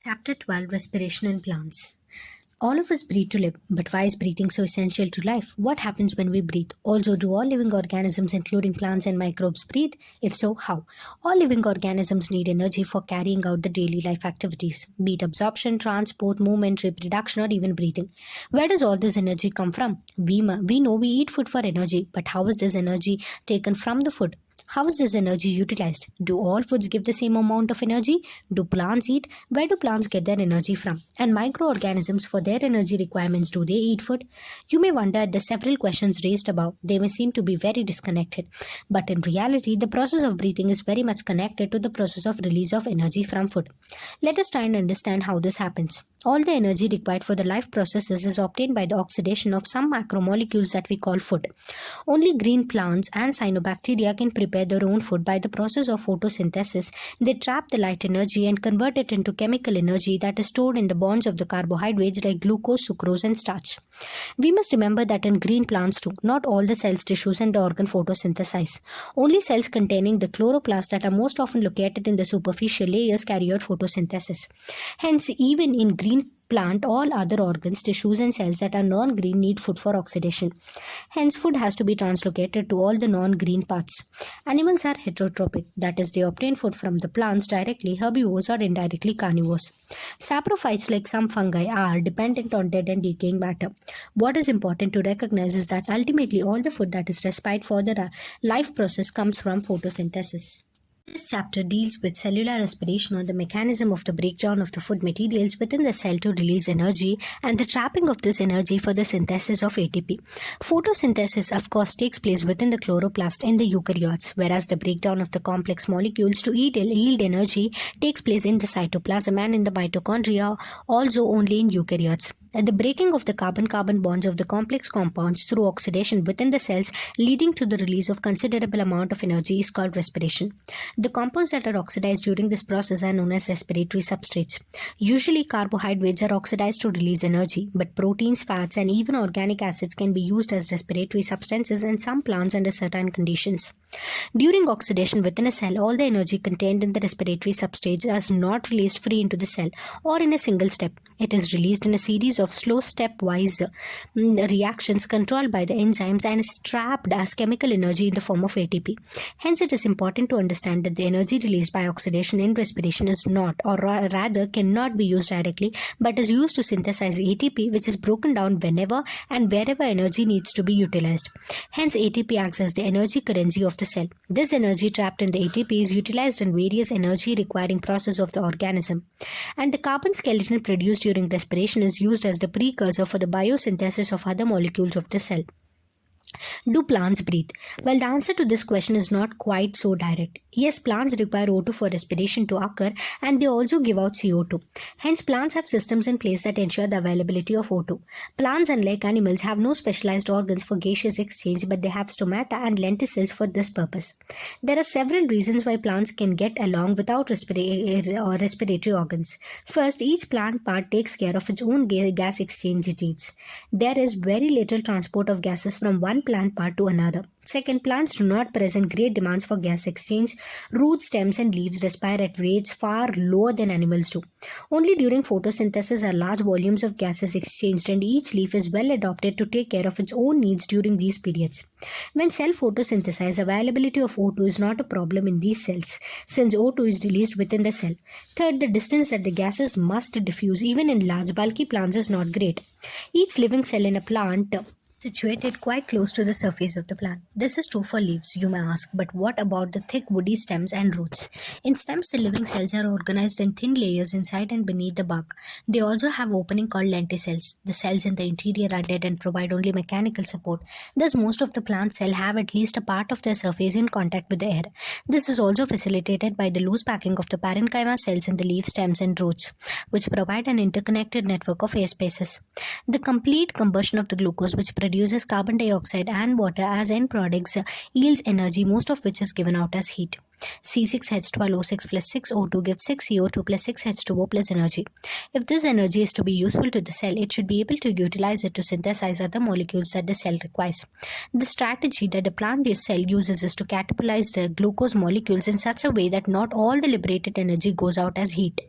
Chapter 12, Respiration in Plants. All of us breathe to live, but why is breathing so essential to life? What happens when we breathe? Also, do all living organisms, including plants and microbes, breathe? If so, how? All living organisms need energy for carrying out the daily life activities, be it absorption, transport, movement, reproduction, or even breathing. Where does all this energy come from? We know we eat food for energy, but how is this energy taken from the food? How is this energy utilized? Do all foods give the same amount of energy? Do plants eat? Where do plants get their energy from? And microorganisms, for their energy requirements, do they eat food? You may wonder at the several questions raised above. They may seem to be very disconnected. But in reality, the process of breathing is very much connected to the process of release of energy from food. Let us try and understand how this happens. All the energy required for the life processes is obtained by the oxidation of some macromolecules that we call food. Only green plants and cyanobacteria can prepare their own food by the process of photosynthesis. They trap the light energy and convert it into chemical energy that is stored in the bonds of the carbohydrates like glucose, sucrose, and starch. We must remember that in green plants too, not all the cells, tissues, and the organ photosynthesize. Only cells containing the chloroplast that are most often located in the superficial layers carry out photosynthesis. Hence, even in green plant, all other organs, tissues, and cells that are non-green need food for oxidation. Hence, food has to be translocated to all the non-green parts. Animals are heterotrophic, that is, they obtain food from the plants directly, herbivores or indirectly carnivores. Saprophytes, like some fungi, are dependent on dead and decaying matter. What is important to recognize is that ultimately all the food that is required for the life process comes from photosynthesis. This chapter deals with cellular respiration, or the mechanism of the breakdown of the food materials within the cell to release energy and the trapping of this energy for the synthesis of ATP. Photosynthesis, of course, takes place within the chloroplast in the eukaryotes, whereas the breakdown of the complex molecules to yield energy takes place in the cytoplasm and in the mitochondria, also only in eukaryotes. The breaking of the carbon-carbon bonds of the complex compounds through oxidation within the cells, leading to the release of considerable amount of energy, is called respiration. The compounds that are oxidized during this process are known as respiratory substrates. Usually, carbohydrates are oxidized to release energy, but proteins, fats, and even organic acids can be used as respiratory substances in some plants under certain conditions. During oxidation within a cell, all the energy contained in the respiratory substrates is not released free into the cell or in a single step. It is released in a series of slow stepwise reactions controlled by the enzymes and is trapped as chemical energy in the form of ATP. Hence, it is important to understand that the energy released by oxidation in respiration is not, or rather cannot be used directly, but is used to synthesize ATP, which is broken down whenever and wherever energy needs to be utilized. Hence, ATP acts as the energy currency of the cell. This energy trapped in the ATP is utilized in various energy requiring processes of the organism. And the carbon skeleton produced during respiration is used as the precursor for the biosynthesis of other molecules of the cell. Do plants breathe? Well, the answer to this question is not quite so direct. Yes, plants require O2 for respiration to occur, and they also give out CO2. Hence, plants have systems in place that ensure the availability of O2. Plants, unlike animals, have no specialized organs for gaseous exchange, but they have stomata and lenticels for this purpose. There are several reasons why plants can get along without respiratory organs. First, each plant part takes care of its own gas exchange needs. There is very little transport of gases from one plant part to another. Second, plants do not present great demands for gas exchange. Roots, stems, and leaves respire at rates far lower than animals do. Only during photosynthesis are large volumes of gases exchanged, and each leaf is well adapted to take care of its own needs during these periods. When cell photosynthesize, availability of O2 is not a problem in these cells, since O2 is released within the cell. Third, the distance that the gases must diffuse even in large bulky plants is not great. Each living cell in a plant situated quite close to the surface of the plant. This is true for leaves, you may ask, but what about the thick woody stems and roots? In stems, the living cells are organized in thin layers inside and beneath the bark. They also have opening called lenticels. The cells in the interior are dead and provide only mechanical support. Thus, most of the plant cell have at least a part of their surface in contact with the air. This is also facilitated by the loose packing of the parenchyma cells in the leaf, stems, and roots, which provide an interconnected network of air spaces. The complete combustion of the glucose, which produces carbon dioxide and water as end products, yields energy, most of which is given out as heat. C6H12O6 plus 6O2 gives 6CO2 plus 6H2O plus energy. If this energy is to be useful to the cell, it should be able to utilize it to synthesize other molecules that the cell requires. The strategy that the plant cell uses is to catabolize the glucose molecules in such a way that not all the liberated energy goes out as heat.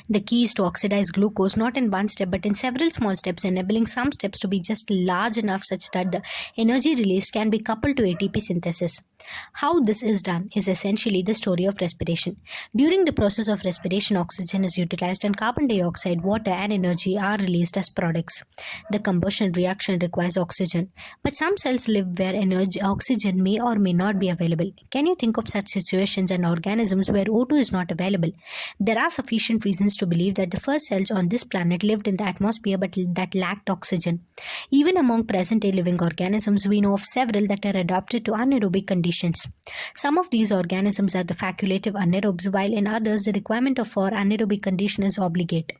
The key is to oxidize glucose not in one step but in several small steps, enabling some steps to be just large enough such that the energy released can be coupled to ATP synthesis. How this is done is essentially the story of respiration. During the process of respiration, oxygen is utilized and carbon dioxide, water, and energy are released as products. The combustion reaction requires oxygen, but some cells live where oxygen may or may not be available. Can you think of such situations and organisms where O2 is not available? There are sufficient reasons to believe that the first cells on this planet lived in the atmosphere but that lacked oxygen. Even among present day living organisms, we know of several that are adapted to anaerobic conditions. Some of these organisms are the facultative anaerobes, while in others, the requirement for anaerobic condition is obligate.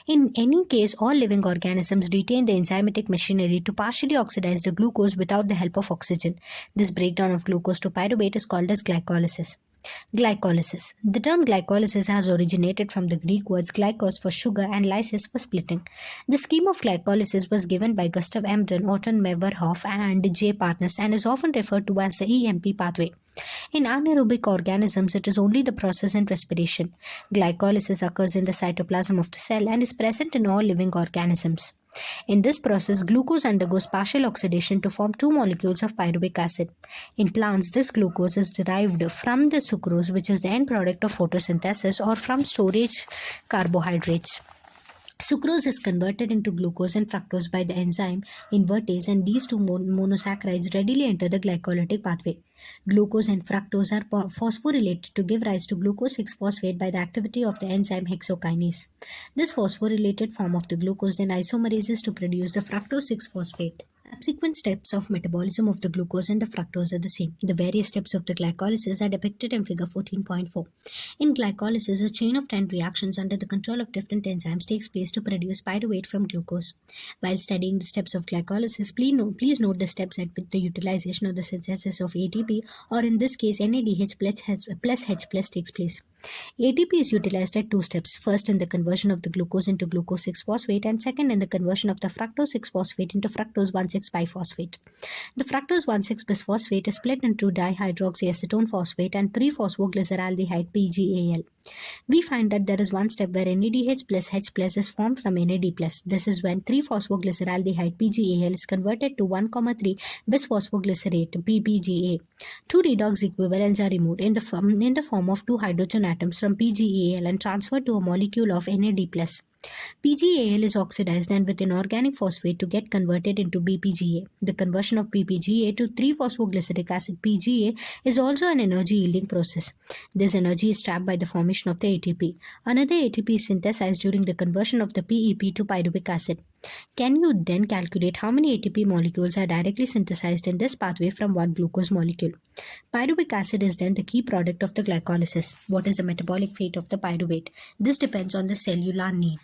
In any case, all living organisms retain the enzymatic machinery to partially oxidize the glucose without the help of oxygen. This breakdown of glucose to pyruvate is called as glycolysis. Glycolysis. The term glycolysis has originated from the Greek words glykos for sugar and lysis for splitting. The scheme of glycolysis was given by Gustav Emden, Otto Meyerhoff, and J. Partners and is often referred to as the EMP pathway. In anaerobic organisms, it is only the process in respiration. Glycolysis occurs in the cytoplasm of the cell and is present in all living organisms. In this process, glucose undergoes partial oxidation to form two molecules of pyruvic acid. In plants, this glucose is derived from the sucrose, which is the end product of photosynthesis, or from storage carbohydrates. Sucrose is converted into glucose and fructose by the enzyme invertase, and these two monosaccharides readily enter the glycolytic pathway. Glucose and fructose are phosphorylated to give rise to glucose 6-phosphate by the activity of the enzyme hexokinase. This phosphorylated form of the glucose then isomerizes to produce the fructose 6-phosphate. Subsequent steps of metabolism of the glucose and the fructose are the same. The various steps of the glycolysis are depicted in figure 14.4. In glycolysis, a chain of 10 reactions under the control of different enzymes takes place to produce pyruvate from glucose. While studying the steps of glycolysis, please note the steps at which the utilization of the synthesis of ATP, or in this case NADH plus H plus takes place. ATP is utilized at two steps. First, in the conversion of the glucose into glucose 6-phosphate, and second, in the conversion of the fructose 6-phosphate into fructose 1,6-biphosphate. The fructose 1,6-bisphosphate is split into dihydroxyacetone phosphate and 3-phosphoglyceraldehyde PGAL. We find that there is one step where NADH plus H plus is formed from NAD plus. This is when 3-phosphoglyceraldehyde PGAL is converted to 1,3-bisphosphoglycerate PPGA. Two redox equivalents are removed in the form of two hydrogen atoms from PGAL and transferred to a molecule of NAD plus. PGAL is oxidized and with inorganic phosphate to get converted into BPGA. The conversion of BPGA to 3-phosphoglyceric acid PGA is also an energy yielding process. This energy is trapped by the formation of the ATP. Another ATP is synthesized during the conversion of the PEP to pyruvic acid. Can you then calculate how many ATP molecules are directly synthesized in this pathway from one glucose molecule? Pyruvic acid is then the key product of the glycolysis. What is the metabolic fate of the pyruvate? This depends on the cellular need.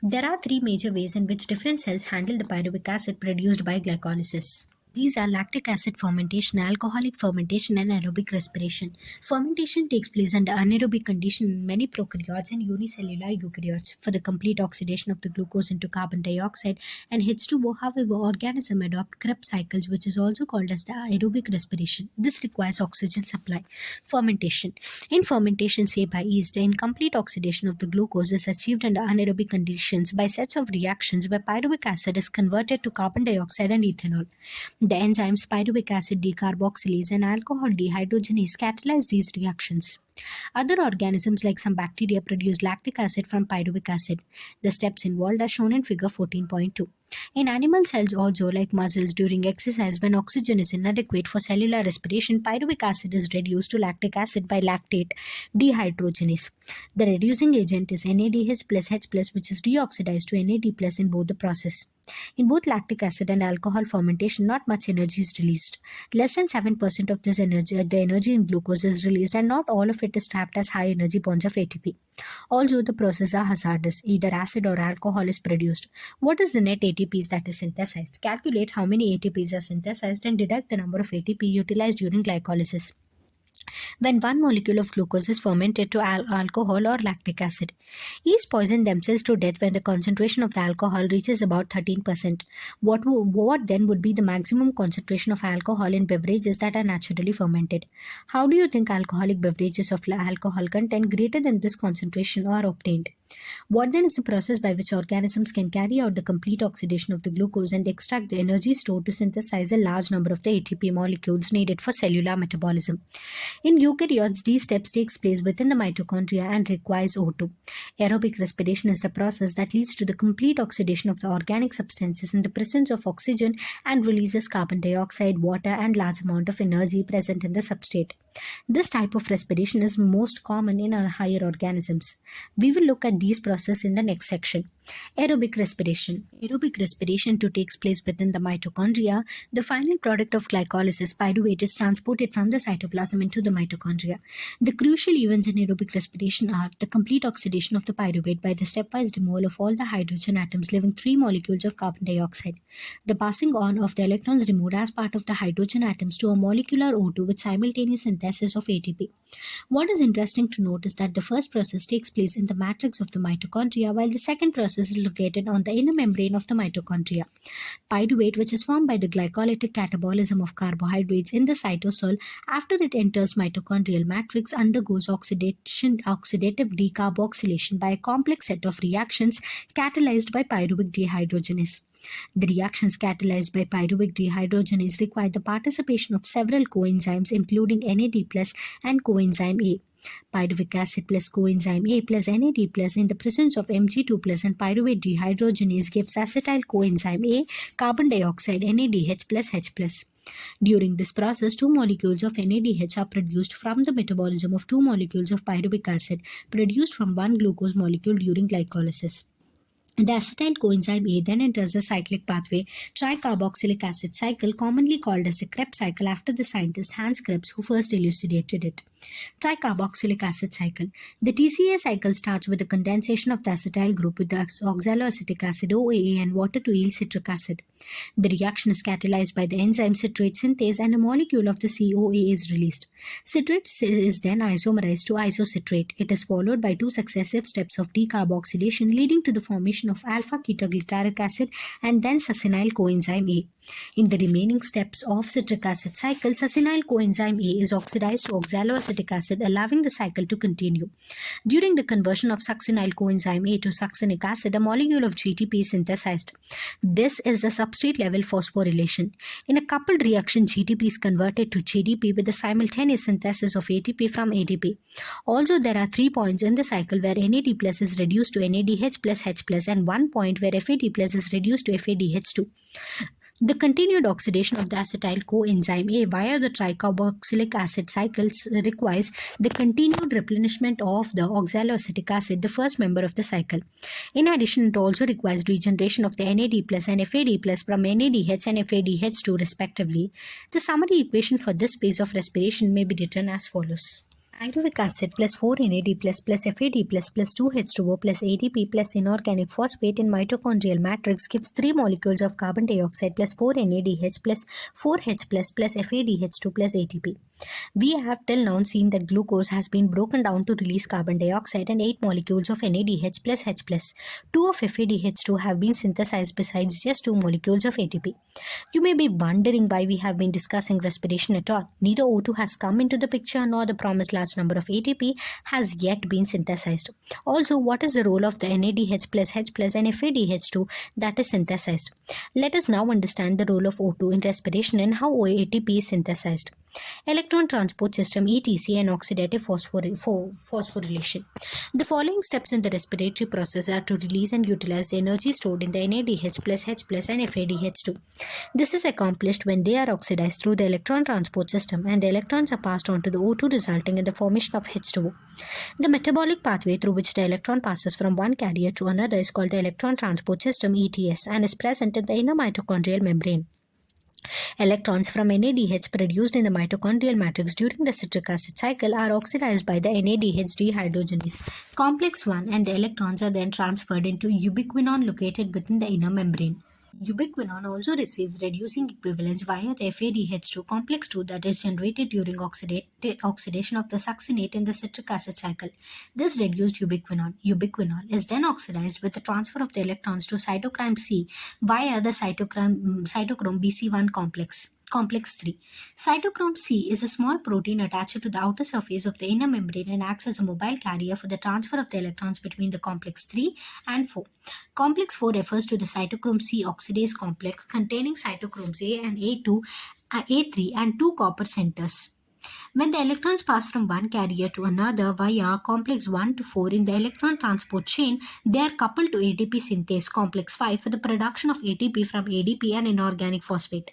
There are three major ways in which different cells handle the pyruvic acid produced by glycolysis. These are lactic acid fermentation, alcoholic fermentation, and aerobic respiration. Fermentation takes place under anaerobic condition in many prokaryotes and unicellular eukaryotes. For the complete oxidation of the glucose into carbon dioxide and H2O, however, organisms adopt Krebs cycles, which is also called as the aerobic respiration. This requires oxygen supply. Fermentation. In fermentation, say by yeast, the incomplete oxidation of the glucose is achieved under anaerobic conditions by sets of reactions where pyruvic acid is converted to carbon dioxide and ethanol. The enzymes pyruvic acid decarboxylase and alcohol dehydrogenase catalyze these reactions. Other organisms like some bacteria produce lactic acid from pyruvic acid. The steps involved are shown in figure 14.2. In animal cells also, like muscles, during exercise when oxygen is inadequate for cellular respiration, pyruvic acid is reduced to lactic acid by lactate dehydrogenase. The reducing agent is NADH plus H plus, which is reoxidized to NAD plus in both the process. In both lactic acid and alcohol fermentation, not much energy is released. Less than 7% of the energy in glucose is released, and not all of it is trapped as high energy bonds of ATP. Also, the processes are hazardous. Either acid or alcohol is produced. What is the net ATPs that is synthesized? Calculate how many ATPs are synthesized and deduct the number of ATP utilized during glycolysis. When one molecule of glucose is fermented to alcohol or lactic acid, yeast poison themselves to death when the concentration of the alcohol reaches about 13%. What then would be the maximum concentration of alcohol in beverages that are naturally fermented? How do you think alcoholic beverages of alcohol content greater than this concentration are obtained? What then is the process by which organisms can carry out the complete oxidation of the glucose and extract the energy stored to synthesize a large number of the ATP molecules needed for cellular metabolism? In eukaryotes, these steps take place within the mitochondria and requires O2. Aerobic respiration is the process that leads to the complete oxidation of the organic substances in the presence of oxygen and releases carbon dioxide, water, and large amount of energy present in the substrate. This type of respiration is most common in our higher organisms. We will look at these processes in the next section. Aerobic respiration. Aerobic respiration takes place within the mitochondria. The final product of glycolysis, pyruvate, is transported from the cytoplasm into the mitochondria. The crucial events in aerobic respiration are the complete oxidation of the pyruvate by the stepwise removal of all the hydrogen atoms, leaving 3 molecules of carbon dioxide, the passing on of the electrons removed as part of the hydrogen atoms to a molecular O2 with simultaneous synthesis of ATP. What is interesting to note is that the first process takes place in the matrix of the mitochondria, while the second process is located on the inner membrane of the mitochondria. Pyruvate, which is formed by the glycolytic catabolism of carbohydrates in the cytosol after it enters mitochondrial matrix, undergoes oxidative decarboxylation by a complex set of reactions catalyzed by pyruvic dehydrogenase. The reactions catalyzed by pyruvic dehydrogenase require the participation of several coenzymes including NAD+ and coenzyme A. Pyruvic acid plus coenzyme A plus NAD+ in the presence of Mg2+ and pyruvate dehydrogenase gives acetyl coenzyme A, carbon dioxide, NADH plus H+. During this process, 2 molecules of NADH are produced from the metabolism of 2 molecules of pyruvic acid produced from 1 glucose molecule during glycolysis. The acetyl coenzyme A then enters the cyclic pathway tricarboxylic acid cycle, commonly called as the Krebs cycle after the scientist Hans Krebs who first elucidated it. Tricarboxylic acid cycle. The TCA cycle starts with the condensation of the acetyl group with the oxaloacetic acid OAA and water to yield citric acid. The reaction is catalyzed by the enzyme citrate synthase and a molecule of the COA is released. Citrate is then isomerized to isocitrate. It is followed by 2 successive steps of decarboxylation leading to the formation of alpha-ketoglutaric acid and then succinyl coenzyme A. In the remaining steps of citric acid cycle, succinyl coenzyme A is oxidized to oxaloacetic acid, allowing the cycle to continue. During the conversion of succinyl coenzyme A to succinic acid, a molecule of GTP is synthesized. This is a substrate level phosphorylation. In a coupled reaction, GTP is converted to GDP with the simultaneous synthesis of ATP from ADP. Also, there are 3 points in the cycle where NAD+ is reduced to NADH plus H+, and 1 point where FAD+ is reduced to FADH2. The continued oxidation of the acetyl coenzyme A via the tricarboxylic acid cycles requires the continued replenishment of the oxaloacetic acid, the first member of the cycle. In addition, it also requires regeneration of the NAD+ and FAD+ from NADH and FADH2 respectively. The summary equation for this phase of respiration may be written as follows. Pyruvic acid plus 4 NAD plus FAD plus 2 H2O plus ADP plus inorganic phosphate in mitochondrial matrix gives 3 molecules of carbon dioxide plus 4 NADH plus 4H plus FADH2 plus ATP. We have till now seen that glucose has been broken down to release carbon dioxide and 8 molecules of NADH plus H plus. 2 of FADH2 have been synthesized besides just 2 molecules of ATP. You may be wondering why we have been discussing respiration at all. Neither O2 has come into the picture nor the promised large number of ATP has yet been synthesized. Also, what is the role of the NADH plus H plus and FADH2 that is synthesized? Let us now understand the role of O2 in respiration and how ATP is synthesized. Electron transport system ETC and oxidative phosphorylation. The following steps in the respiratory process are to release and utilize the energy stored in the NADH plus H plus and FADH2. This is accomplished when they are oxidized through the electron transport system and the electrons are passed on to the O2 resulting in the formation of H2O. The metabolic pathway through which the electron passes from one carrier to another is called the electron transport system ETS and is present in the inner mitochondrial membrane. Electrons from NADH produced in the mitochondrial matrix during the citric acid cycle are oxidized by the NADH dehydrogenase complex 1 and the electrons are then transferred into ubiquinone located within the inner membrane. Ubiquinone also receives reducing equivalents via the FADH2 complex 2 that is generated during oxidation of the succinate in the citric acid cycle. This reduced ubiquinol is then oxidized with the transfer of the electrons to cytochrome C via the cytochrome BC1 complex. Complex 3. Cytochrome C is a small protein attached to the outer surface of the inner membrane and acts as a mobile carrier for the transfer of the electrons between the complex 3 and 4. Complex 4 refers to the cytochrome C oxidase complex containing cytochromes A and A2, A3 and 2 copper centers. When the electrons pass from one carrier to another via complex 1 to 4 in the electron transport chain, they are coupled to ATP synthase complex 5 for the production of ATP from ADP and inorganic phosphate.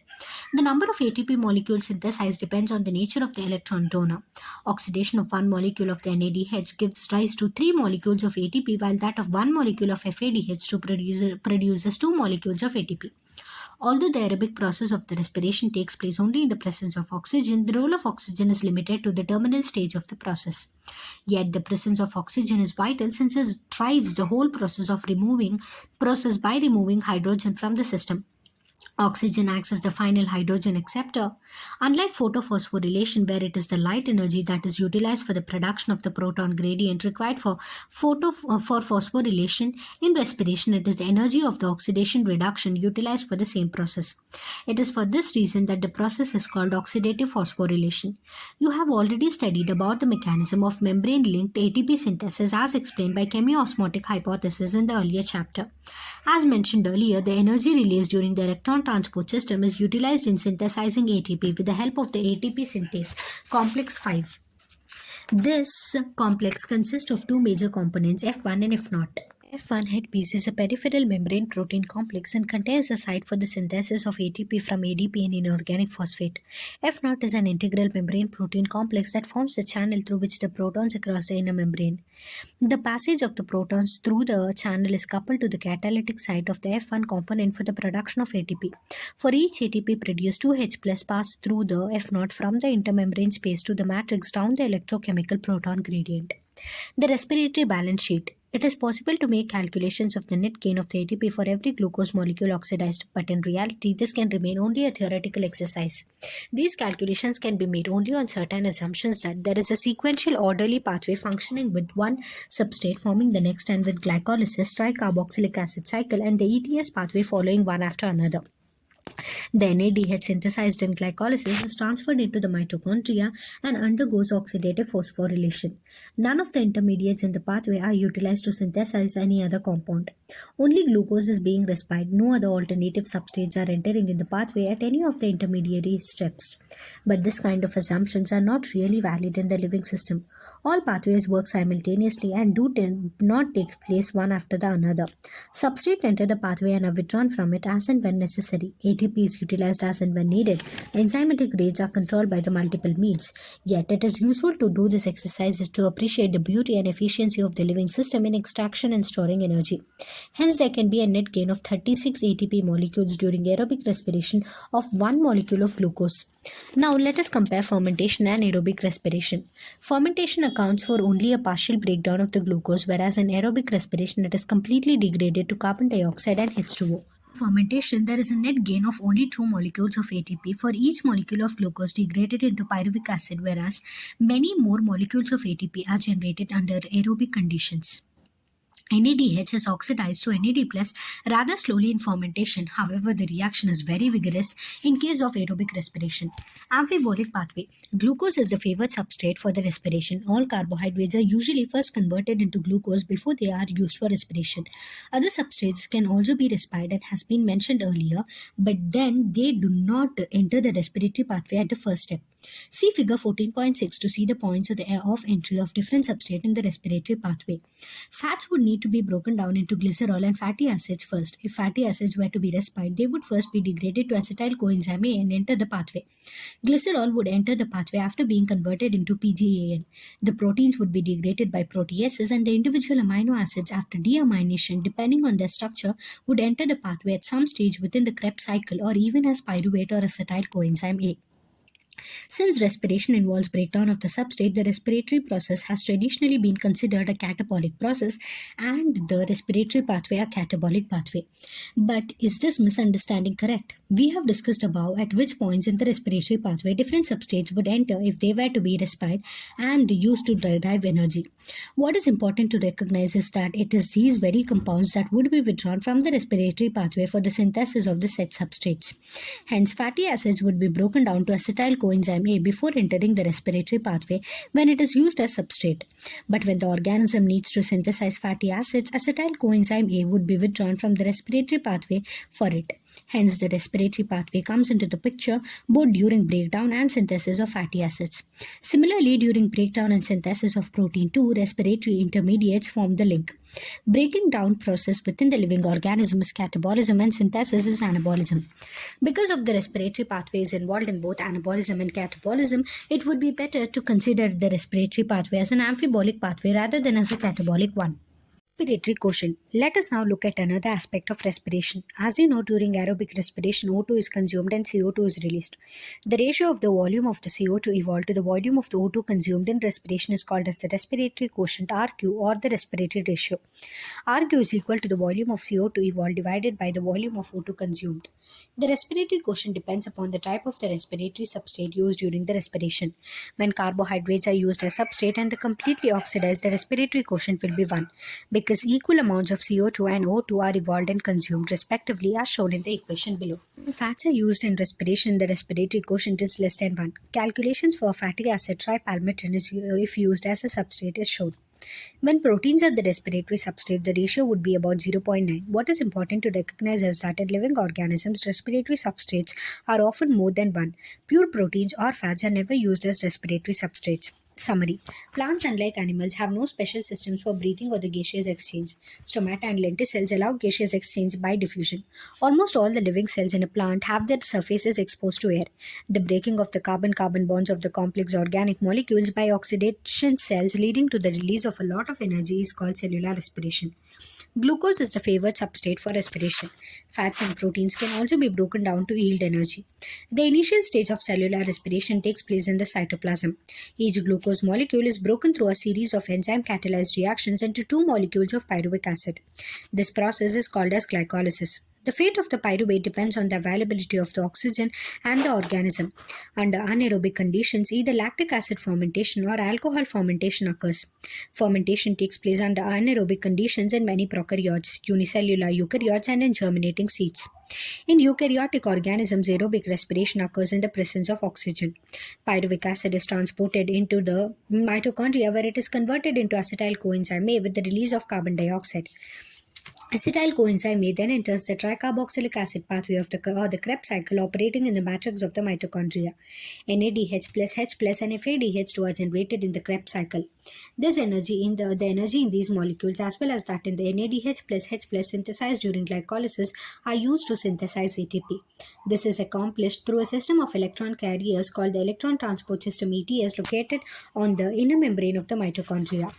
The number of ATP molecules synthesized depends on the nature of the electron donor. Oxidation of one molecule of the NADH gives rise to 3 molecules of ATP, while that of one molecule of FADH2 produces 2 molecules of ATP. Although the aerobic process of the respiration takes place only in the presence of oxygen, the role of oxygen is limited to the terminal stage of the process. Yet the presence of oxygen is vital since it drives the whole process by removing hydrogen from the system. Oxygen acts as the final hydrogen acceptor. Unlike photophosphorylation, where it is the light energy that is utilized for the production of the proton gradient required for phosphorylation, in respiration it is the energy of the oxidation reduction utilized for the same process. It is for this reason that the process is called oxidative phosphorylation. You have already studied about the mechanism of membrane-linked ATP synthesis as explained by chemiosmotic hypothesis in the earlier chapter. As mentioned earlier, the energy released during the electron transport system is utilized in synthesizing ATP with the help of the ATP synthase complex 5. This complex consists of two major components, F1 and F0. F1 headpiece is a peripheral membrane protein complex and contains a site for the synthesis of ATP from ADP and inorganic phosphate. F0 is an integral membrane protein complex that forms the channel through which the protons cross the inner membrane. The passage of the protons through the channel is coupled to the catalytic site of the F1 component for the production of ATP. For each ATP produced, 2H plus pass through the F0 from the intermembrane space to the matrix down the electrochemical proton gradient. The respiratory balance sheet. It is possible to make calculations of the net gain of the ATP for every glucose molecule oxidized, but in reality, this can remain only a theoretical exercise. These calculations can be made only on certain assumptions that there is a sequential orderly pathway functioning with one substrate forming the next and with glycolysis, tricarboxylic acid cycle, and the ETS pathway following one after another. The NADH synthesized in glycolysis is transferred into the mitochondria and undergoes oxidative phosphorylation. None of the intermediates in the pathway are utilized to synthesize any other compound. Only glucose is being respired. No other alternative substrates are entering in the pathway at any of the intermediary steps. But this kind of assumptions are not really valid in the living system. All pathways work simultaneously and do not take place one after the another. Substrates enter the pathway and are withdrawn from it as and when necessary. ATP is utilized as and when needed. Enzymatic rates are controlled by the multiple means. Yet it is useful to do this exercise to appreciate the beauty and efficiency of the living system in extraction and storing energy. Hence, there can be a net gain of 36 ATP molecules during aerobic respiration of one molecule of glucose. Now, let us compare fermentation and aerobic respiration. Fermentation accounts for only a partial breakdown of the glucose, whereas in aerobic respiration, it is completely degraded to carbon dioxide and H2O. Fermentation, there is a net gain of only 2 molecules of ATP for each molecule of glucose degraded into pyruvic acid, whereas many more molecules of ATP are generated under aerobic conditions. NADH is oxidized to NAD plus rather slowly in fermentation. However, the reaction is very vigorous in case of aerobic respiration. Amphibolic pathway. Glucose is the favored substrate for the respiration. All carbohydrates are usually first converted into glucose before they are used for respiration. Other substrates can also be respired and has been mentioned earlier, but then they do not enter the respiratory pathway at the first step. See figure 14.6 to see the points of entry of different substrate in the respiratory pathway. Fats would need to be broken down into glycerol and fatty acids first. If fatty acids were to be respired, they would first be degraded to acetyl coenzyme A and enter the pathway. Glycerol would enter the pathway after being converted into PGAL. The proteins would be degraded by proteases and the individual amino acids after deamination, depending on their structure, would enter the pathway at some stage within the Krebs cycle or even as pyruvate or acetyl coenzyme A. Since respiration involves breakdown of the substrate, the respiratory process has traditionally been considered a catabolic process and the respiratory pathway a catabolic pathway. But is this misunderstanding correct? We have discussed above at which points in the respiratory pathway different substrates would enter if they were to be respired and used to derive energy. What is important to recognize is that it is these very compounds that would be withdrawn from the respiratory pathway for the synthesis of the said substrates. Hence, fatty acids would be broken down to acetyl coenzyme A before entering the respiratory pathway when it is used as substrate. But when the organism needs to synthesize fatty acids, acetyl coenzyme A would be withdrawn from the respiratory pathway for it. Hence, the respiratory pathway comes into the picture both during breakdown and synthesis of fatty acids. Similarly, during breakdown and synthesis of protein 2, respiratory intermediates form the link. Breaking down process within the living organism is catabolism and synthesis is anabolism. Because of the respiratory pathways involved in both anabolism and catabolism, it would be better to consider the respiratory pathway as an amphibolic pathway rather than as a catabolic one. Respiratory quotient. Let us now look at another aspect of respiration. As you know, during aerobic respiration, O2 is consumed and CO2 is released. The ratio of the volume of the CO2 evolved to the volume of the O2 consumed in respiration is called as the respiratory quotient RQ or the respiratory ratio. RQ is equal to the volume of CO2 evolved divided by the volume of O2 consumed. The respiratory quotient depends upon the type of the respiratory substrate used during the respiration. When carbohydrates are used as substrate and completely oxidized, the respiratory quotient will be 1 because equal amounts of CO2 and O2 are evolved and consumed respectively as shown in the equation below. When fats are used in respiration, the respiratory quotient is less than 1. Calculations for fatty acid tripalmitin if used as a substrate is shown. When proteins are the respiratory substrate, the ratio would be about 0.9. What is important to recognize is that in living organisms, respiratory substrates are often more than one. Pure proteins or fats are never used as respiratory substrates. Summary. Plants, unlike animals, have no special systems for breathing or the gaseous exchange. Stomata and lenticels allow gaseous exchange by diffusion. Almost all the living cells in a plant have their surfaces exposed to air. The breaking of the carbon-carbon bonds of the complex organic molecules by oxidation cells leading to the release of a lot of energy is called cellular respiration. Glucose is the favored substrate for respiration. Fats and proteins can also be broken down to yield energy. The initial stage of cellular respiration takes place in the cytoplasm. Each glucose molecule is broken through a series of enzyme-catalyzed reactions into two molecules of pyruvic acid. This process is called as glycolysis. The fate of the pyruvate depends on the availability of the oxygen and the organism. Under anaerobic conditions, either lactic acid fermentation or alcohol fermentation occurs. Fermentation takes place under anaerobic conditions in many prokaryotes, unicellular eukaryotes, and in germinating seeds. In eukaryotic organisms, aerobic respiration occurs in the presence of oxygen. Pyruvic acid is transported into the mitochondria where it is converted into acetyl coenzyme A with the release of carbon dioxide. Acetyl coenzyme A then enters the tricarboxylic acid pathway of the Krebs cycle operating in the matrix of the mitochondria. NADH plus H plus and FADH2 are generated in the Krebs cycle. This energy in the energy in these molecules as well as that in the NADH plus H plus synthesized during glycolysis are used to synthesize ATP. This is accomplished through a system of electron carriers called the electron transport system ETS located on the inner membrane of the mitochondria.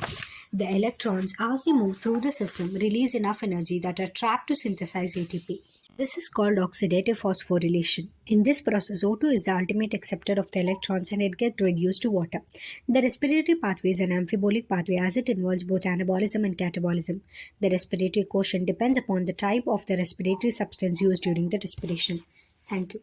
The electrons, as they move through the system, release enough energy that are trapped to synthesize ATP. This is called oxidative phosphorylation. In this process, O2 is the ultimate acceptor of the electrons and it gets reduced to water. The respiratory pathway is an amphibolic pathway as it involves both anabolism and catabolism. The respiratory quotient depends upon the type of the respiratory substance used during the respiration. Thank you.